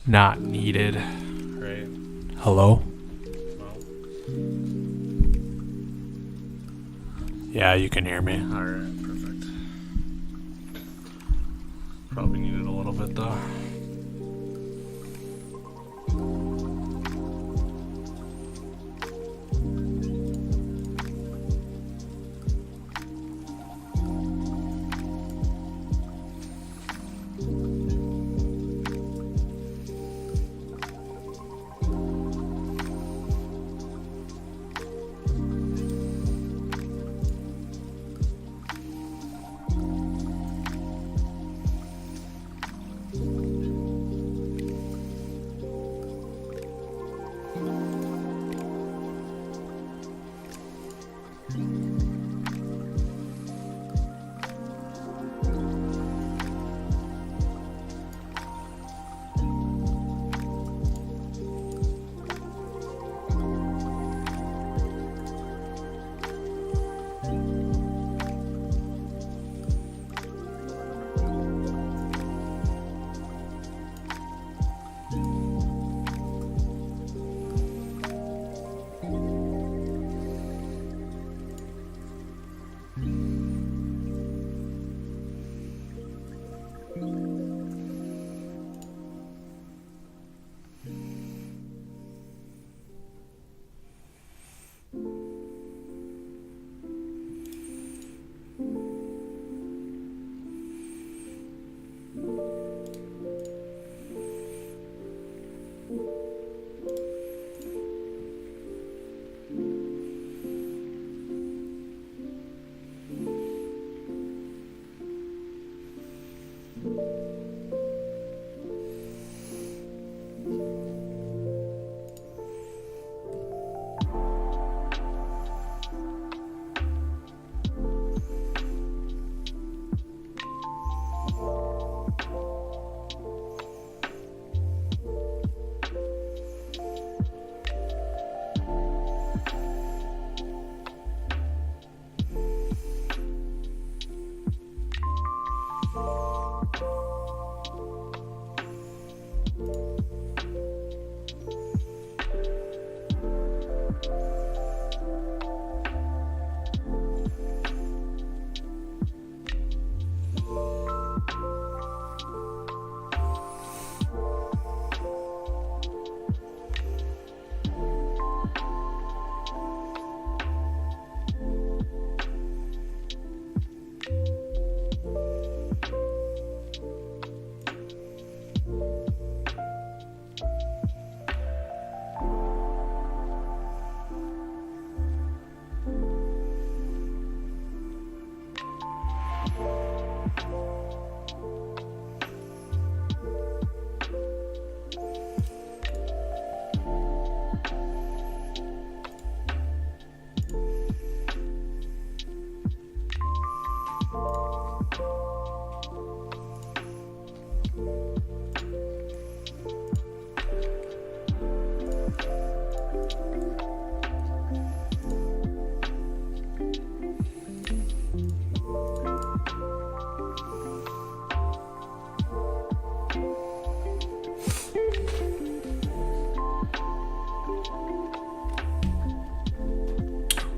not needed, right? Hello? No. Yeah, you can hear me. Alright, perfect. Probably needed a little bit though.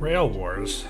Rail Wars.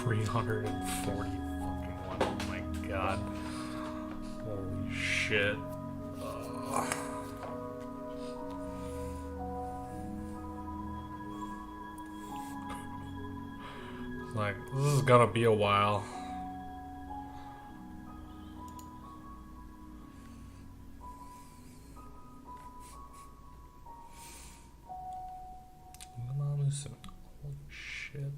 340 fucking one. Oh my god. Holy shit. Like, this is gonna be a while. Holy shit.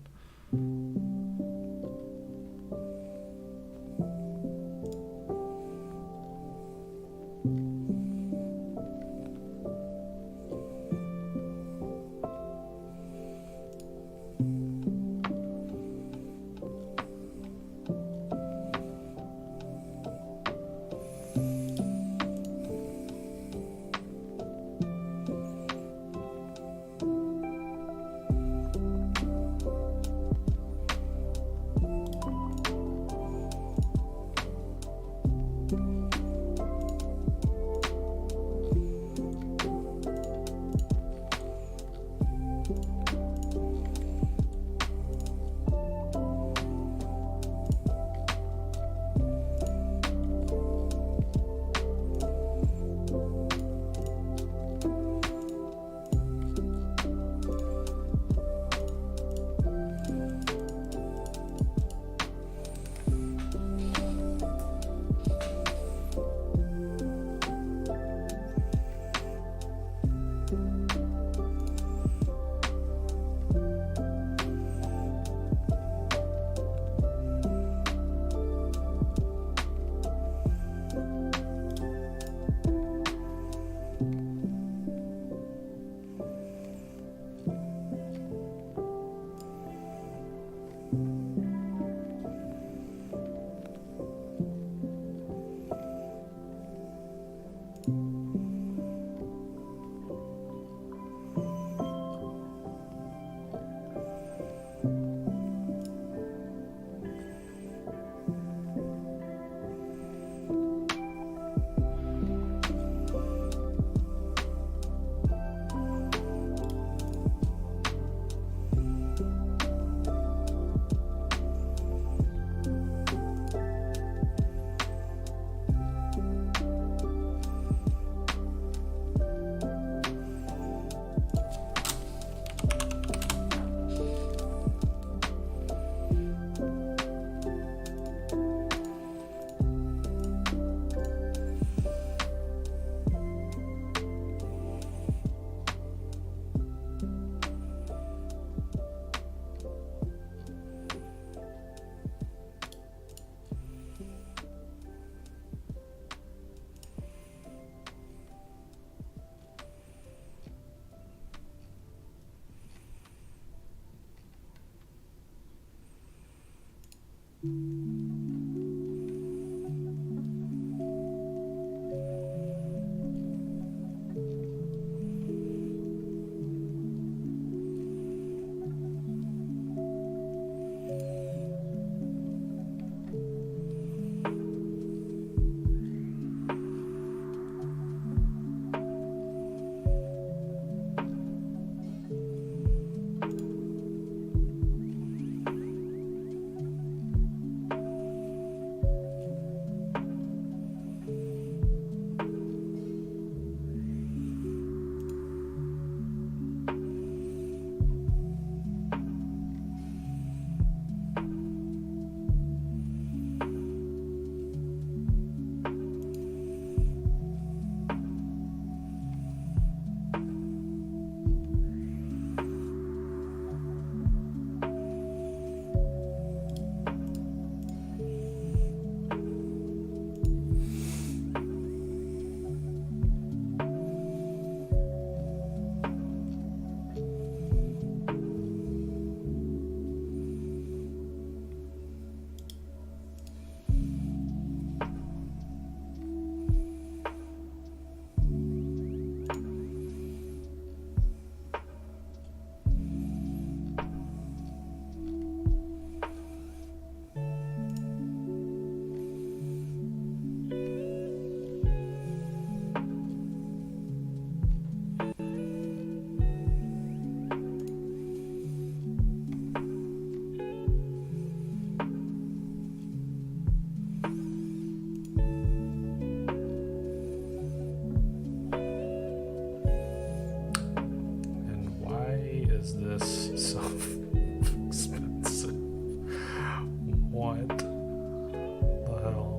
this so expensive? What the hell?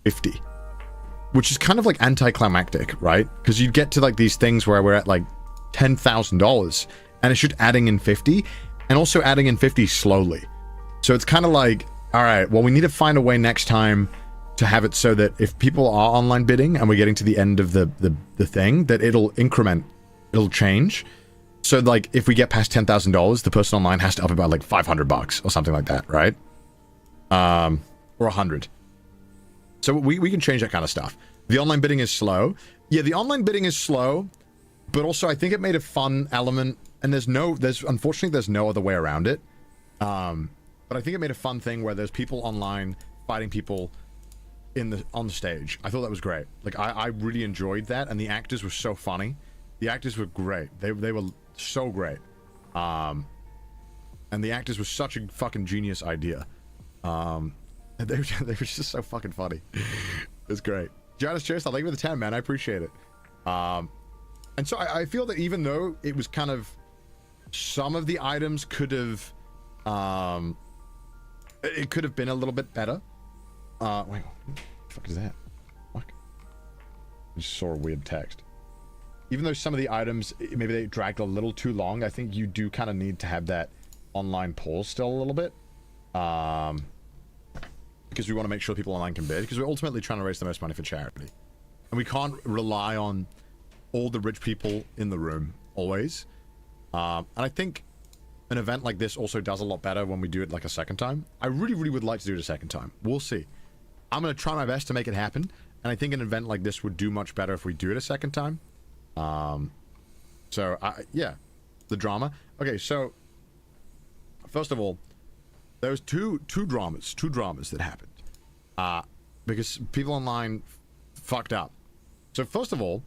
50, which is kind of like anticlimactic, right? Because you get to like these things where we're at like $10,000 and it's just adding in 50 and also adding in 50 slowly. So it's kind of like, all right, well, we need to find a way next time to have it so that if people are online bidding and we're getting to the end of the thing, that it'll increment, it'll change. So like if we get past $10,000, the person online has to up about like $500 or something like that, right? Or 100. So we can change that kind of stuff. The online bidding is slow. Yeah, the online bidding is slow, but also I think it made a fun element, and unfortunately there's no other way around it. But I think it made a fun thing where there's people online fighting people on the stage. I thought that was great. Like I really enjoyed that, and the actors were so funny. The actors were great. They were so great. And the actors were such a fucking genius idea. They were just so fucking funny. It's great. Janice, cheers. Thank you for the 10, man. I appreciate it. And so I feel that even though it was kind of, some of the items could have, it could have been a little bit better. Wait, what the fuck is that? Fuck. I just saw a weird text. Even though some of the items, maybe they dragged a little too long, I think you do kind of need to have that online pause still a little bit. Because we want to make sure people online can bid, because we're ultimately trying to raise the most money for charity. And we can't rely on all the rich people in the room, always. And I think an event like this also does a lot better when we do it like a second time. I really, really would like to do it a second time. We'll see. I'm going to try my best to make it happen. And I think an event like this would do much better if we do it a second time. Yeah, the drama. Okay, so first of all, there was two dramas that happened. Because people online fucked up. So first of all,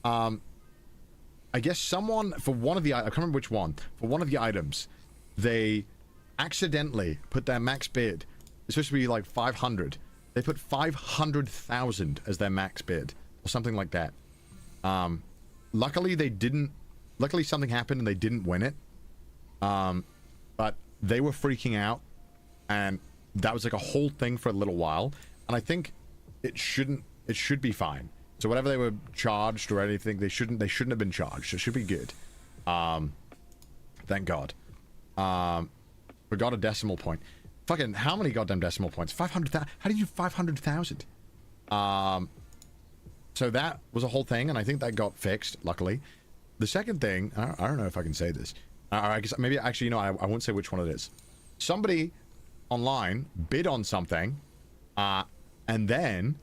I guess someone, for one of the, I can't remember which one, for one of the items, they accidentally put their max bid. It's supposed to be like 500. They put 500,000 as their max bid, or something like that. Luckily they didn't, luckily something happened and they didn't win it. But they were freaking out, and that was like a whole thing for a little while. And I think it should be fine. So whatever they were charged or anything, they shouldn't have been charged. It should be good. Thank God. We got a decimal point. Fucking, how many goddamn decimal points? 500,000. How did you do 500,000? So that was a whole thing, and I think that got fixed, luckily. The second thing, I don't know if I can say this. I guess maybe, actually, you know, I won't say which one it is. Somebody online bid on something, and then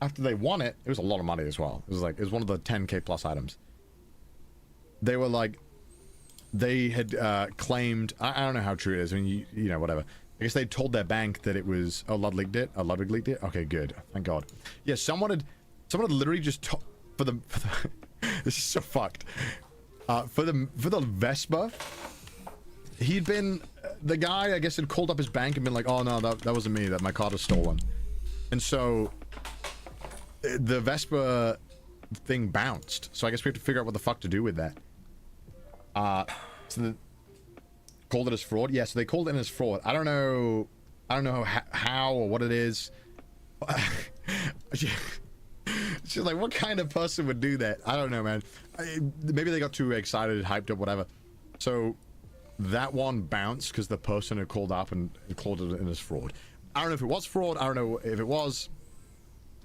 after they won it, it was a lot of money as well. It was one of the 10k plus items. They were like, they had claimed, I don't know how true it is. I mean, you know, whatever. I guess they told their bank that it was, oh, Ludwig leaked it. Okay, good. Thank God. Yeah, someone had literally just for the this is so fucked. For the Vespa, he'd been, the guy, I guess, had called up his bank and been like, oh no, that wasn't me, that my card was stolen. And so the Vespa thing bounced. So I guess we have to figure out what the fuck to do with that. So called it as fraud. Yeah, so they called it as fraud. I don't know how or what it is. She's like, what kind of person would do that? I don't know, man. Maybe they got too excited, hyped up, whatever. So that one bounced because the person had called up and called it in as fraud. I don't know if it was fraud. I don't know if it was.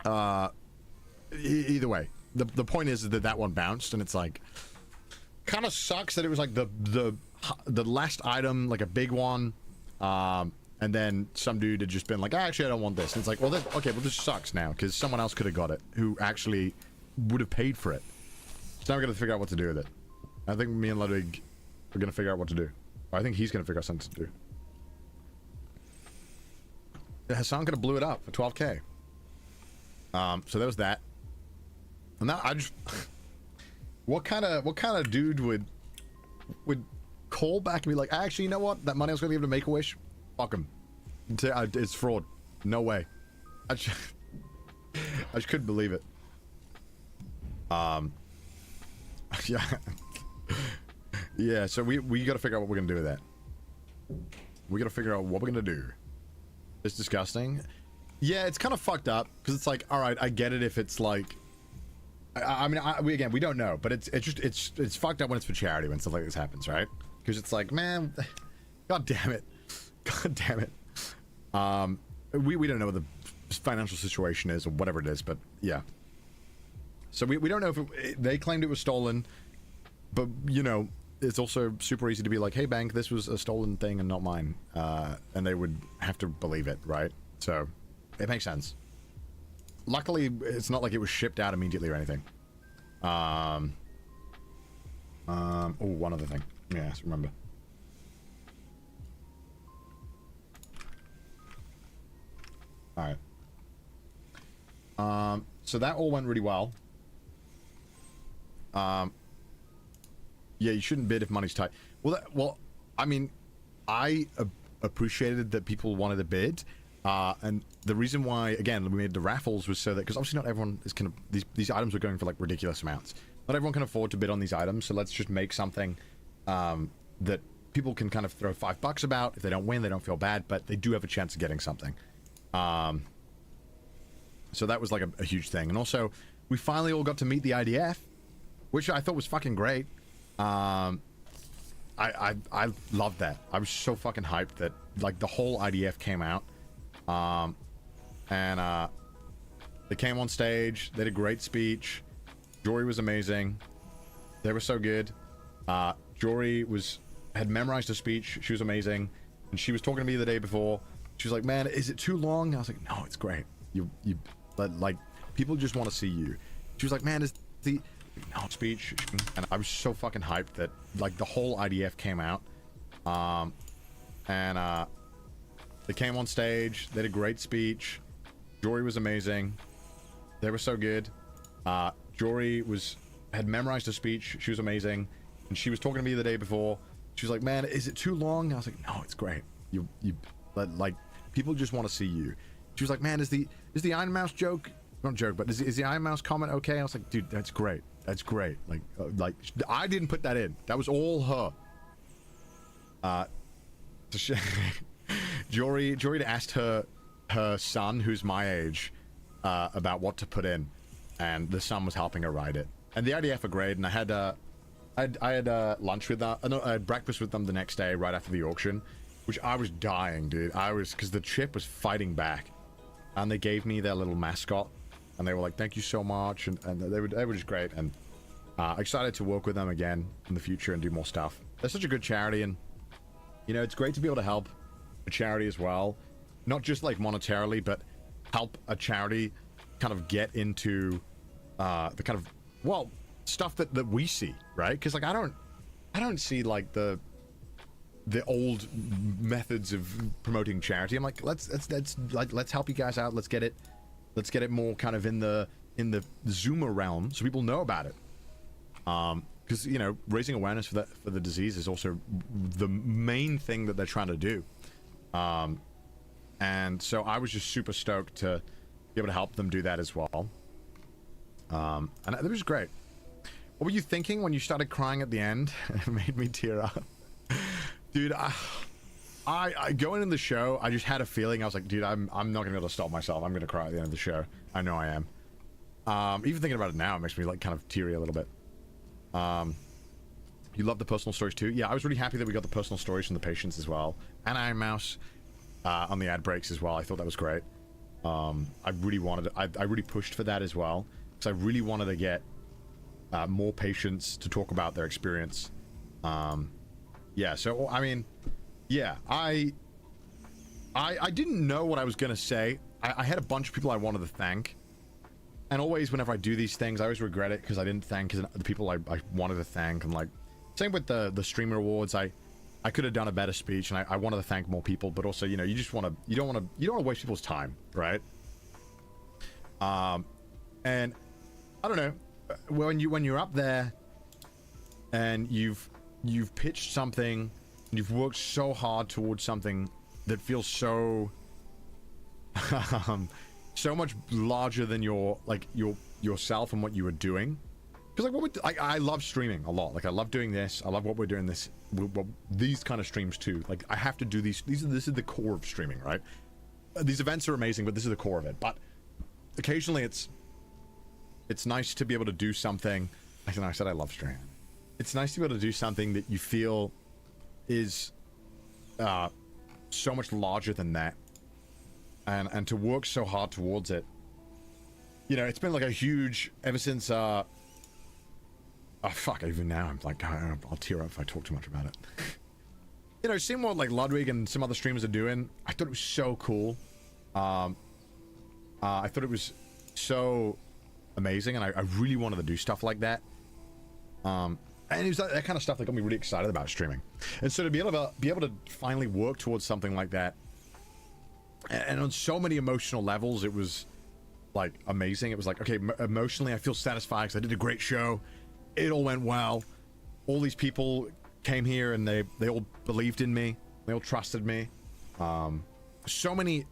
Either way, the point is that one bounced, and it's like, kind of sucks that it was like the last item, like a big one, and then some dude had just been like, actually I don't want this, and it's like, well, okay, well, this sucks now because someone else could have got it who actually would have paid for it. So now we're gonna figure out what to do with it. I think me and Ludwig are gonna figure out what to do. Or I think he's gonna figure out something to do. Hassan could have blew it up for 12k. So there was that. And now I just what kind of dude would call back and be like, actually, you know what? That money I was gonna give to Make-A-Wish, fuck him. It's fraud. No way. I just couldn't believe it. Yeah. Yeah, so we gotta figure out what we're gonna do with that. We gotta figure out what we're gonna do. It's disgusting. Yeah, it's kind of fucked up because it's like, all right, I get it if it's like, I mean, we don't know, but it's fucked up when it's for charity when stuff like this happens, right? Because it's like, man, god damn it, god damn it. We don't know what the financial situation is or whatever it is, but yeah. So we don't know if they claimed it was stolen, but you know, it's also super easy to be like, hey bank, this was a stolen thing and not mine, and they would have to believe it, right? So it makes sense. Luckily, it's not like it was shipped out immediately or anything. Oh, one other thing. Yes, remember. All right. So that all went really well. Yeah, you shouldn't bid if money's tight. Well, I mean, I appreciated that people wanted to bid. And the reason why, again, we made the raffles was so that, because obviously not everyone is kind of, these items were going for like ridiculous amounts. Not everyone can afford to bid on these items, so let's just make something that people can kind of throw $5 about. If they don't win, they don't feel bad, but they do have a chance of getting something. So that was like a huge thing. And also, we finally all got to meet the IDF, which I thought was fucking great. I loved that. I was so fucking hyped that like the whole IDF came out. And they came on stage, they did a great speech. Jory was amazing. They were so good. Jory had memorized her speech. She was amazing. And she was talking to me the day before. She was like, man, is it too long? I was like, no, it's great. Like, people just want to see you. She was like, man, is the speech. And I was so fucking hyped that like the whole IDF came out. And they came on stage, they did a great speech. Jory was amazing. They were so good. Jory had memorized her speech. She was amazing. And she was talking to me the day before. She was like, man, is it too long? I was like, no, it's great. Like, people just want to see you. She was like, man, is the Iron Mouse joke, not joke, but is the Iron Mouse comment okay? I was like, dude, that's great. That's great. Like, I didn't put that in. That was all her. Jory asked her son, who's my age, about what to put in, and the son was helping her write it. And the IDF are great, and I had lunch with them. No, I had breakfast with them the next day, right after the auction, which I was dying, dude. Because the chip was fighting back, and they gave me their little mascot, and they were like, "Thank you so much," and they were just great, and excited to work with them again in the future and do more stuff. They're such a good charity, and you know, it's great to be able to help a charity as well, not just like monetarily, but help a charity kind of get into the kind of, well, stuff that we see, right? Because like I don't see like the old methods of promoting charity. I'm like, let's help you guys out. Let's get it more kind of in the Zoomer realm so people know about it. Because you know, raising awareness for the disease is also the main thing that they're trying to do. And so I was just super stoked to be able to help them do that as well. And it was great. What were you thinking when you started crying at the end? It made me tear up. Dude, I going in the show, I just had a feeling. I was like, dude, I'm not gonna be able to stop myself. I'm gonna cry at the end of the show. I know I am. Even thinking about it now, it makes me like kind of teary a little bit. You love the personal stories too? Yeah, I was really happy that we got the personal stories from the patients as well. And Iron Mouse on the ad breaks as well. I thought that was great. I really pushed for that as well. Because I really wanted to get more patients to talk about their experience. Yeah, so, I mean, yeah, I didn't know what I was going to say. I had a bunch of people I wanted to thank. And always, whenever I do these things, I always regret it because I didn't thank the people I wanted to thank. And like, same with the streamer awards, I could have done a better speech, and I wanted to thank more people. But also, you know, you don't want to waste people's time, right? And I don't know, when you're up there and you've pitched something, and you've worked so hard towards something that feels so so much larger than yourself and what you were doing. Because like I love streaming a lot. Like I love doing this. I love what we're doing these kind of streams too. Like I have to do these. This is the core of streaming, right? these events are amazing, but this is the core of it. But occasionally it's nice to be able to do something. I said I love streaming. It's nice to be able to do something that you feel is so much larger than that, and to work so hard towards it. You know, it's been like a huge, ever since oh fuck, even now I'm like, I'll tear up if I talk too much about it. You know, seeing what like Ludwig and some other streamers are doing, I thought it was so cool. I thought it was so amazing, and I really wanted to do stuff like that. And it was that kind of stuff that got me really excited about streaming. And so to be able to finally work towards something like that, and on so many emotional levels, it was like amazing. It was like, okay, emotionally I feel satisfied because I did a great show. It all went well. All these people came here and they all believed in me. They all trusted me. So many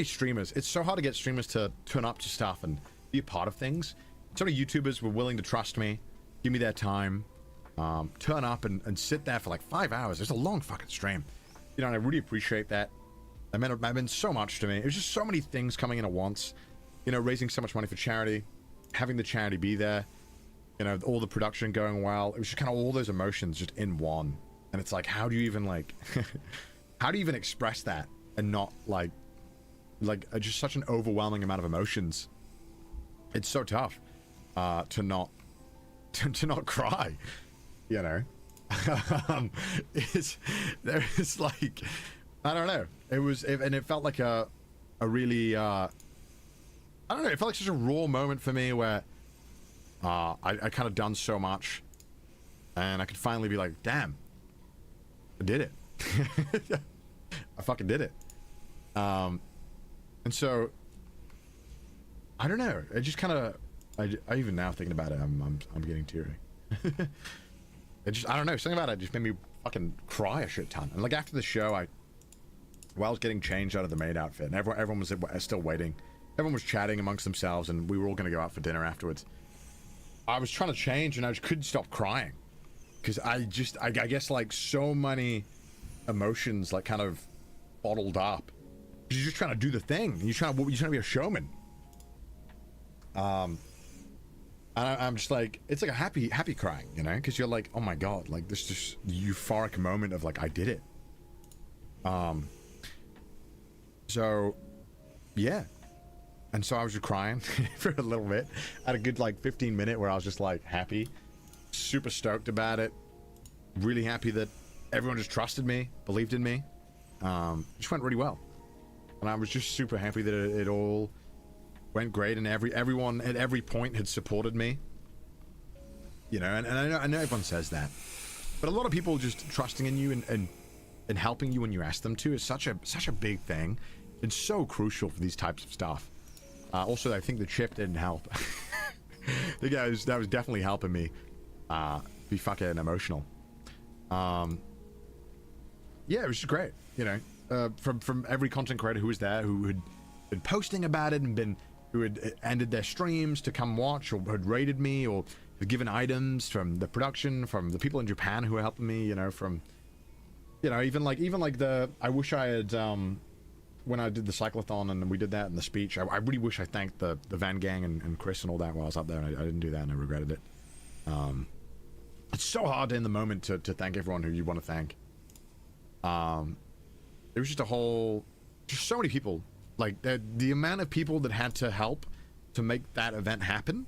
streamers. It's so hard to get streamers to turn up to stuff and be a part of things. So many YouTubers were willing to trust me, give me their time, turn up and sit there for like 5 hours. It's a long fucking stream. You know, and I really appreciate that. It meant so much to me. It was just so many things coming in at once. You know, raising so much money for charity, having the charity be there, you know, all the production going well. It was just kind of all those emotions just in one. And it's like, how do you even like, how do you even express that and not like just such an overwhelming amount of emotions? It's so tough to not cry, you know. It's like, I don't know. And it felt like a really I don't know. It felt like such a raw moment for me where I kind of done so much, and I could finally be like, damn, I did it. I fucking did it. And so I don't know. It just kind of I even now thinking about it, I'm getting teary. I don't know. Something about it just made me fucking cry a shit ton. And like after the show, I was getting changed out of the maid outfit, and everyone was still waiting. Everyone was chatting amongst themselves, and we were all going to go out for dinner afterwards. I was trying to change, and I just couldn't stop crying. Because I guess, like, so many emotions, like, kind of bottled up. You're just trying to do the thing. You're trying to be a showman. And I'm just like, it's like a happy crying, you know? Because you're like, oh my god, like, this just euphoric moment of, like, I did it. So, yeah. And so I was just crying for a little bit. I had a good, like, 15-minute where I was just, like, happy. Super stoked about it. Really happy that everyone just trusted me, believed in me. It just went really well. And I was just super happy that it all went great, and everyone at every point had supported me. You know, and I know everyone says that. But a lot of people just trusting in you and helping you when you ask them to is such a big thing. It's so crucial for these types of stuff. Also, I think the chip didn't help. The guy that was definitely helping me be fucking emotional. Yeah, it was just great. You know, from every content creator who was there, who had been posting about it and who had ended their streams to come watch, or had rated me, or had given items, from the production, from the people in Japan who were helping me. You know, from, you know, even like the, I wish I had when I did the cyclothon and we did that in the speech, I really wish I thanked the Van Gang and Chris and all that while I was up there, and I didn't do that, and I regretted it. It's so hard in the moment to thank everyone who you want to thank. It was just so many people. Like, the amount of people that had to help to make that event happen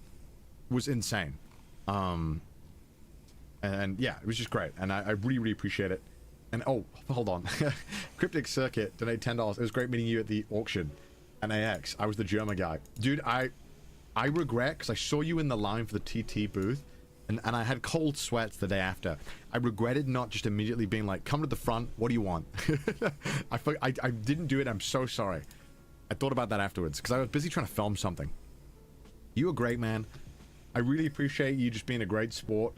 was insane. And yeah, it was just great, and I really, really appreciate it. And oh, hold on. Cryptic Circuit, donate $10. It was great meeting you at the auction. And AX, I was the German guy. Dude, I regret, because I saw you in the line for the TT booth, and I had cold sweats the day after. I regretted not just immediately being like, come to the front, what do you want? I didn't do it, I'm so sorry. I thought about that afterwards, because I was busy trying to film something. You were great, man. I really appreciate you just being a great sport.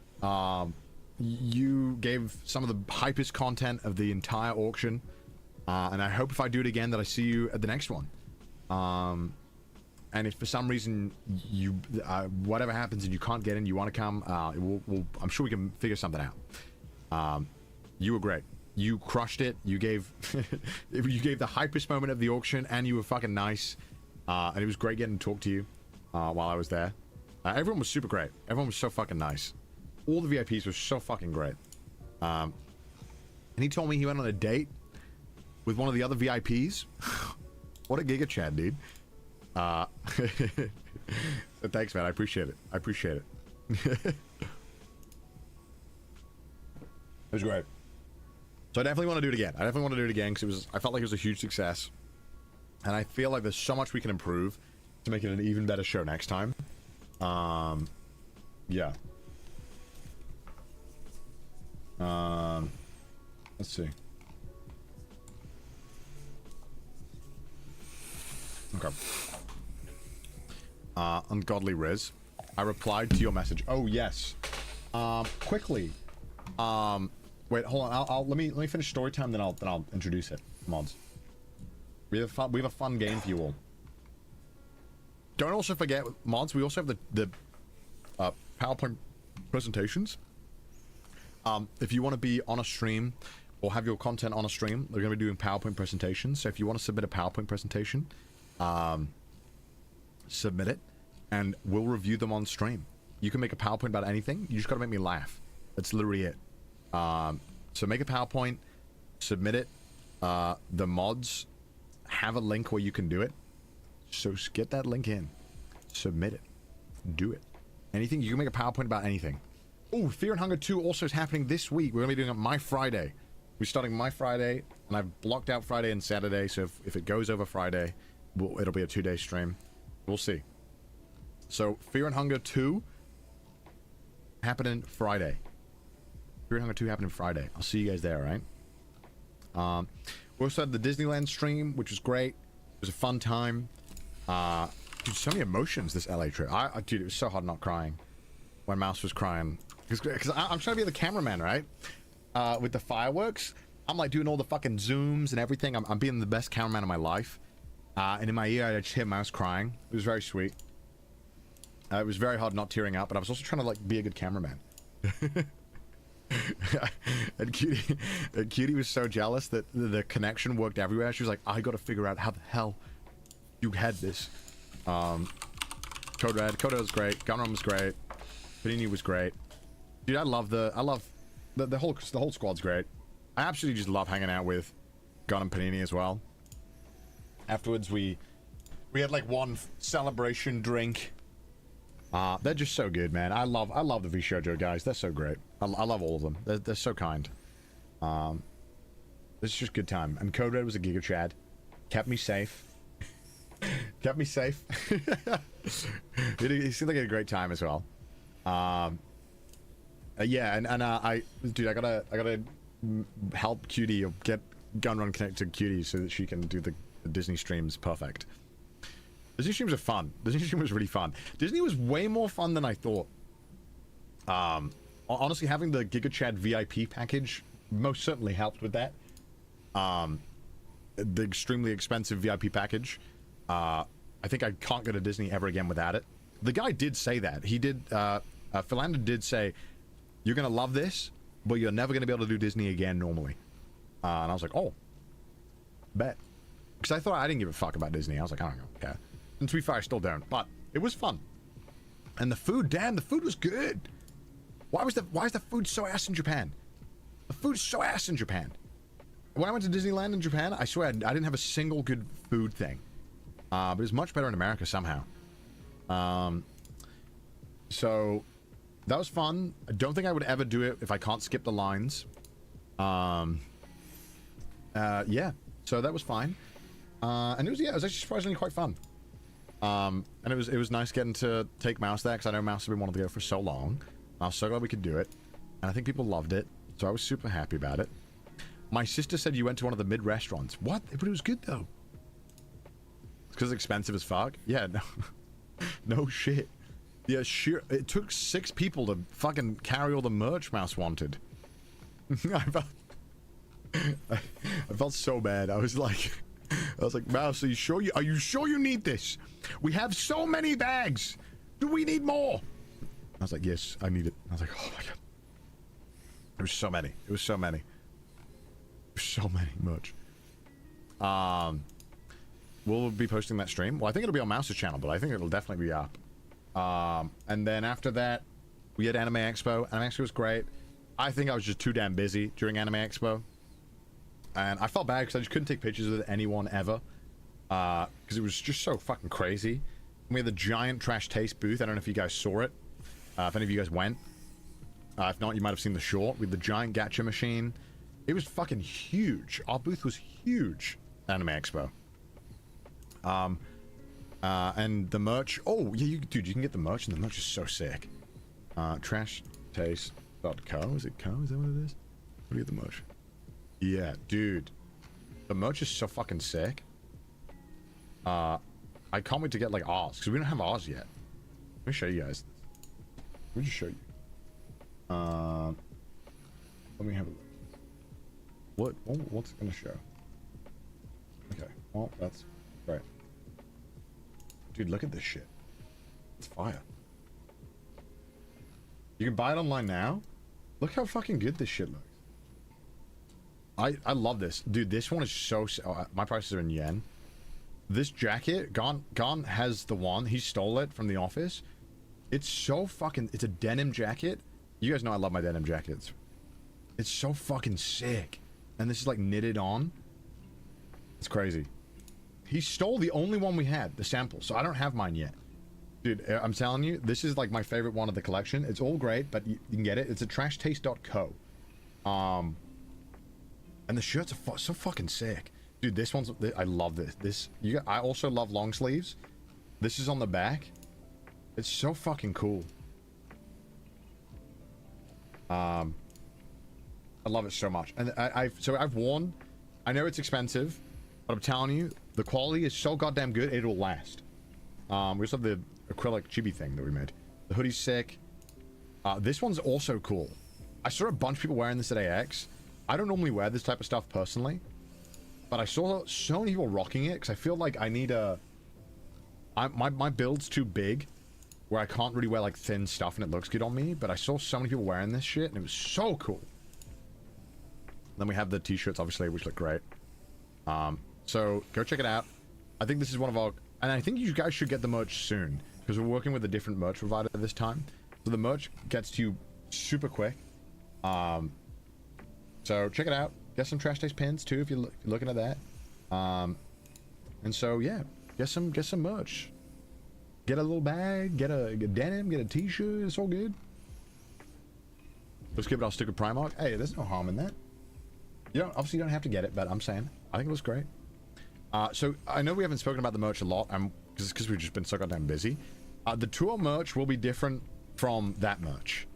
You gave some of the hypest content of the entire auction, and I hope if I do it again that I see you at the next one. And if for some reason you whatever happens and you can't get in, you want to come, I'm sure we can figure something out. You were great. You crushed it. You gave you gave the hypest moment of the auction, and you were fucking nice. And it was great getting to talk to you while I was there. Everyone was super great. Everyone was so fucking nice. All the VIPs were so fucking great. And he told me he went on a date with one of the other VIPs. What a giga Chad, dude. So thanks, man. I appreciate it. I appreciate it. It was great. So I definitely want to do it again. I definitely want to do it again because I felt like it was a huge success. And I feel like there's so much we can improve to make it an even better show next time. Yeah. Let's see. Okay. Ungodly Riz. I replied to your message. Oh yes. Quickly. Wait, hold on. Let me finish story time, then I'll introduce it, mods. We have a fun game for you all. Don't also forget, mods. We also have the PowerPoint presentations. If you want to be on a stream or have your content on a stream, they're going to be doing PowerPoint presentations. So if you want to submit a PowerPoint presentation, submit it, and we'll review them on stream. You can make a PowerPoint about anything. You just got to make me laugh. That's literally it. So make a PowerPoint, submit it. The mods have a link where you can do it. So get that link in. Submit it. Do it. Anything. You can make a PowerPoint about anything. Oh, Fear and Hunger 2 also is happening this week. We're going to be doing it My Friday. We're starting My Friday, and I've blocked out Friday and Saturday, so if it goes over Friday, it'll be a 2-day stream. We'll see. So, Fear and Hunger 2 happening Friday. Fear and Hunger 2 happening Friday. I'll see you guys there, alright? We also had the Disneyland stream, which was great. It was a fun time. Dude, so many emotions this LA trip. Dude, it was so hard not crying when Mouse was crying. Because I'm trying to be the cameraman, right? With the fireworks. I'm like doing all the fucking zooms and everything. I'm being the best cameraman of my life. And in my ear, I just hear Mouse crying. It was very sweet. It was very hard not tearing up, but I was also trying to like be a good cameraman. and Cutie was so jealous that the connection worked everywhere. She was like, I gotta figure out how the hell you had this. Code Red was great. Gunrun was great. Panini was great. Dude, I love the whole squad's great. I absolutely just love hanging out with Gun and Panini as well. Afterwards, we had like one celebration drink. They're just so good, man. I love the VShojo guys. They're so great. I love all of them. They're so kind. It's just a good time. And Code Red was a Giga Chad. Kept me safe. Kept me safe. He seemed like a great time as well. Yeah, and dude, I gotta help Cutie or get Gunrun connected to Cutie so that she can do the Disney streams perfect. Disney streams are fun. Disney stream was really fun. Disney was way more fun than I thought. Honestly, having the Giga Chad VIP package most certainly helped with that. The extremely expensive VIP package. I think I can't go to Disney ever again without it. The guy did say that. He did, Philander did say, you're gonna love this, but you're never gonna be able to do Disney again normally. And I was like, oh, bet. Because I thought I didn't give a fuck about Disney. I was like, I don't care. And to be fair, I still don't. But it was fun. And the food, damn, the food was good. Why is the food so ass in Japan? The food's so ass in Japan. When I went to Disneyland in Japan, I swear I didn't have a single good food thing. But it was much better in America somehow. So that was fun. I don't think I would ever do it if I can't skip the lines. Yeah. So that was fine. And it was actually surprisingly quite fun. And it was nice getting to take Mouse there, because I know Mouse has been wanting to go for so long. I was so glad we could do it. And I think people loved it. So I was super happy about it. My sister said you went to one of the mid restaurants. What? But it was good though. It's because it's expensive as fuck? Yeah, no. No shit. Yeah, sure. It took 6 people to fucking carry all the merch Mouse wanted. I felt so bad. I was like, Mouse, are you sure you need this? We have so many bags. Do we need more? I was like, yes, I need it. I was like, oh my god. It was so many. It was so many. So many merch. We'll be posting that stream. Well, I think it'll be on Mouse's channel, but I think it'll definitely be up. And then after that, we had Anime Expo. Anime Expo was great. I think I was just too damn busy during Anime Expo. And I felt bad because I just couldn't take pictures with anyone ever. Because it was just so fucking crazy. And we had the giant Trash Taste booth. I don't know if you guys saw it. If any of you guys went. If not, you might have seen the short with the giant gacha machine. It was fucking huge. Our booth was huge. Anime Expo. And the merch. Oh, yeah, dude, you can get the merch, and the merch is so sick. Trashtaste.co. Is it co? Is that what it is? Let me get the merch. Yeah, dude. The merch is so fucking sick. I can't wait to get, like, ours, because we don't have ours yet. Let me show you guys. Let me just show you. Let me have a look. What's it gonna show? Okay, well, that's great. Dude, look at this shit. It's fire. You can buy it online now. Look how fucking good this shit looks. I love this. Dude, this one is so... my prices are in yen. This jacket, Gon has the one. He stole it from the office. It's so fucking... It's a denim jacket. You guys know I love my denim jackets. It's so fucking sick. And this is like knitted on. It's crazy. He stole the only one we had, the sample, so I don't have mine yet. Dude, I'm telling you, this is like my favorite one of the collection. It's all great, but you can get it. It's at trashtaste.co. And the shirts are so fucking sick. Dude, this one's... I love this. I also love long sleeves. This is on the back. It's so fucking cool. I love it so much. And I've worn... I know it's expensive, but I'm telling you, the quality is so goddamn good, it will last. We also have the acrylic chibi thing that we made. The hoodie's sick. This one's also cool. I saw a bunch of people wearing this at AX. I don't normally wear this type of stuff personally, but I saw so many people rocking it because I feel like I need a... my build's too big, where I can't really wear like thin stuff and it looks good on me, but I saw so many people wearing this shit and it was so cool. Then we have the t-shirts, obviously, which look great. So go check it out. I think this is one of our... And I think you guys should get the merch soon, because we're working with a different merch provider this time. So the merch gets to you super quick. So check it out. Get some Trash Taste pins too if you're looking at that. And so yeah, get some merch. Get a little bag, get a denim, get a t-shirt. It's all good. Let's give it our sticker Primark. Hey, there's no harm in that. Obviously you don't have to get it, but I'm saying I think it looks great. So I know we haven't spoken about the merch a lot, because we've just been so goddamn busy. The tour merch will be different from that merch.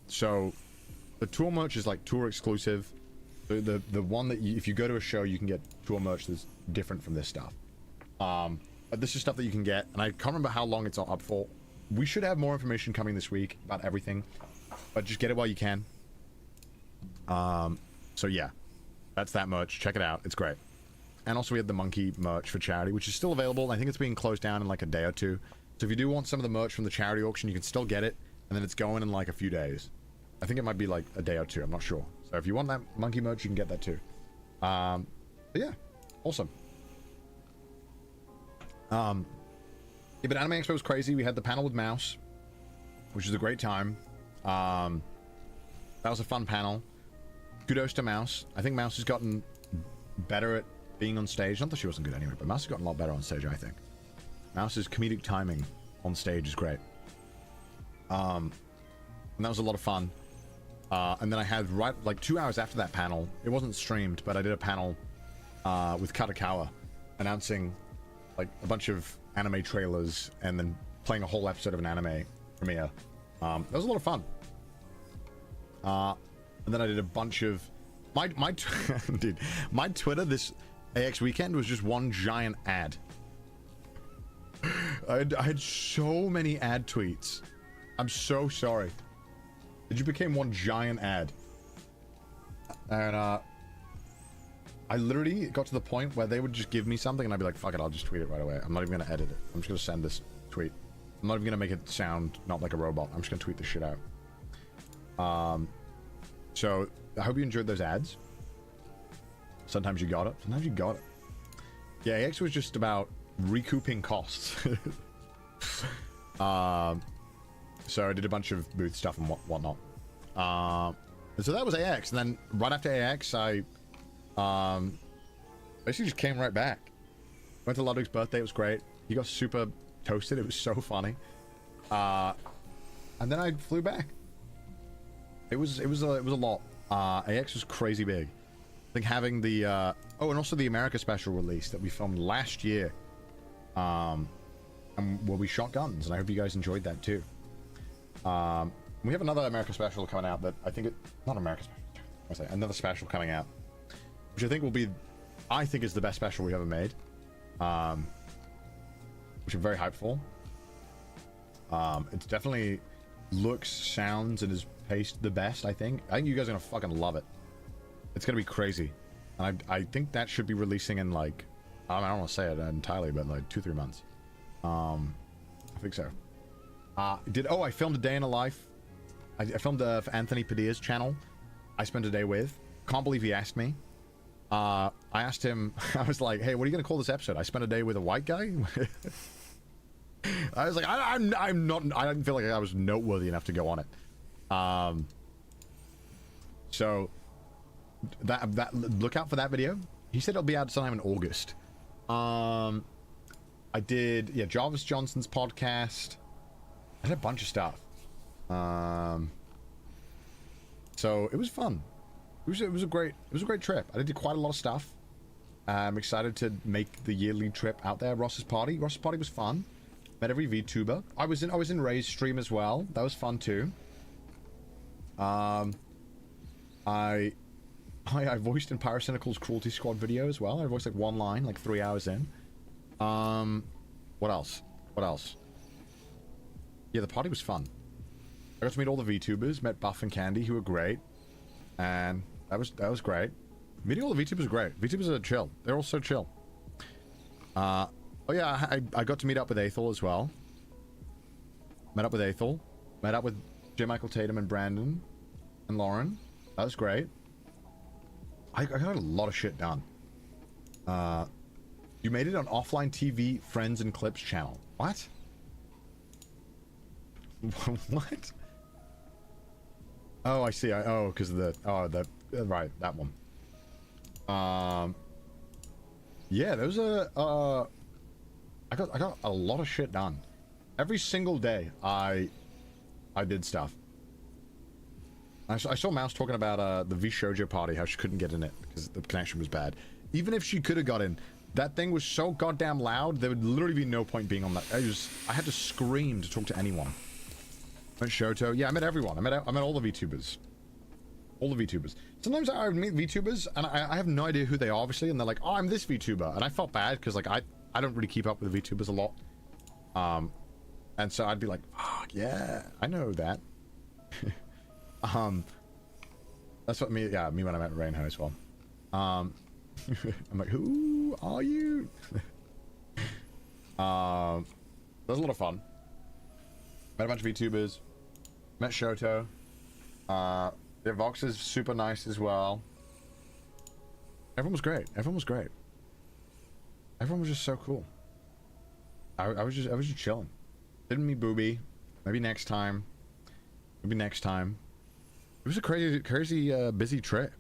So the tour merch is like tour exclusive. The one that if you go to a show, you can get tour merch that's different from this stuff. But this is stuff that you can get, and I can't remember how long it's up for. We should have more information coming this week about everything, but just get it while you can. So yeah, that's that merch. Check it out. It's great. And also we have the monkey merch for charity, which is still available. I think it's being closed down in like a day or two. So if you do want some of the merch from the charity auction, you can still get it, and then it's going in like a few days. I think it might be like a day or two. I'm not sure. So if you want that monkey merch, you can get that too. But yeah, awesome. Yeah, but Anime Expo was crazy. We had the panel with Mouse, which was a great time. That was a fun panel. Kudos to Mouse. I think Mouse has gotten better at being on stage. Not that she wasn't good anyway, but Mouse has gotten a lot better on stage, I think. Mouse's comedic timing on stage is great. And that was a lot of fun. And then I had like 2 hours after that panel, it wasn't streamed, but I did a panel with Katakawa announcing like a bunch of anime trailers and then playing a whole episode of an anime premiere. That was a lot of fun. And then I did a bunch of dude, my Twitter this AX weekend was just one giant ad. I had so many ad tweets. I'm so sorry. It just became one giant ad. And I literally got to the point where they would just give me something and I'd be like, fuck it, I'll just tweet it right away. I'm not even gonna edit it. I'm just gonna send this tweet. I'm not even gonna make it sound not like a robot. I'm just gonna tweet this shit out. So I hope you enjoyed those ads. Sometimes you got it. Sometimes you got it. Yeah, AX was just about recouping costs. So I did a bunch of booth stuff and whatnot. So that was AX, and then right after AX, I basically just came right back. Went to Ludwig's birthday. It was great. He got super toasted. It was so funny. And then I flew back. It was a lot. AX was crazy big. I think having the oh, and also the America special release that we filmed last year. And where we shot guns, and I hope you guys enjoyed that too. We have another America special coming out that I think not America special. I say another special coming out, which I think will be, I think is the best special we've ever made. Which I'm very hyped for. It's definitely looks, sounds, and is paced the best. I think you guys are gonna fucking love it. It's gonna be crazy, and I think that should be releasing in like, I don't want to say it entirely, but like 2-3 months. I think so. I filmed a day in a life. I filmed for Anthony Padilla's channel. I spent a day with. Can't believe he asked me. I asked him, I was like, hey, what are you going to call this episode? I spent a day with a white guy? I was like, I'm not, I didn't feel like I was noteworthy enough to go on it. So, that look out for that video. He said it'll be out sometime in August. I did, yeah, Jarvis Johnson's podcast. I did a bunch of stuff. So it was fun. It was a great trip. I did quite a lot of stuff. I'm excited to make the yearly trip out there. Ross's party was fun. Met every VTuber. I was in Ray's stream as well. That was fun too. I voiced in Pyrocynical's Cruelty Squad video as well. I voiced like one line, like 3 hours in. What else? Yeah, the party was fun. I got to meet all the VTubers, met Buff and Candy, who were great. And that was great. Meeting all the VTubers was great. VTubers are chill. They're all so chill. Oh yeah, I got to meet up with Aethel as well. Met up with Aethel. Met up with J. Michael Tatum and Brandon and Lauren. That was great. I got a lot of shit done. You made it on Offline TV Friends and Clips channel. What? What? Oh, I see. Because of the right, that one. Yeah, there was I got a lot of shit done. Every single day, I did stuff. I saw Mouse talking about the V Shoujo party, how she couldn't get in it because the connection was bad. Even if she could have got in, that thing was so goddamn loud, there would literally be no point being on that. I had to scream to talk to anyone. I met Shoto. Yeah, I met everyone. I met all the VTubers. All the VTubers. Sometimes I meet VTubers, and I have no idea who they are, obviously, and they're like, oh, I'm this VTuber. And I felt bad, because, like, I don't really keep up with VTubers a lot. And so I'd be like, fuck, yeah, I know that. That's what me when I met Rainho as well. I'm like, who are you? That was a lot of fun. Met a bunch of VTubers. Met Shoto. Yeah, Vox is super nice as well. Everyone was great. Everyone was great. Everyone was just so cool. I was just chilling. Didn't meet Booby. Maybe next time. Maybe next time. It was a crazy busy trip.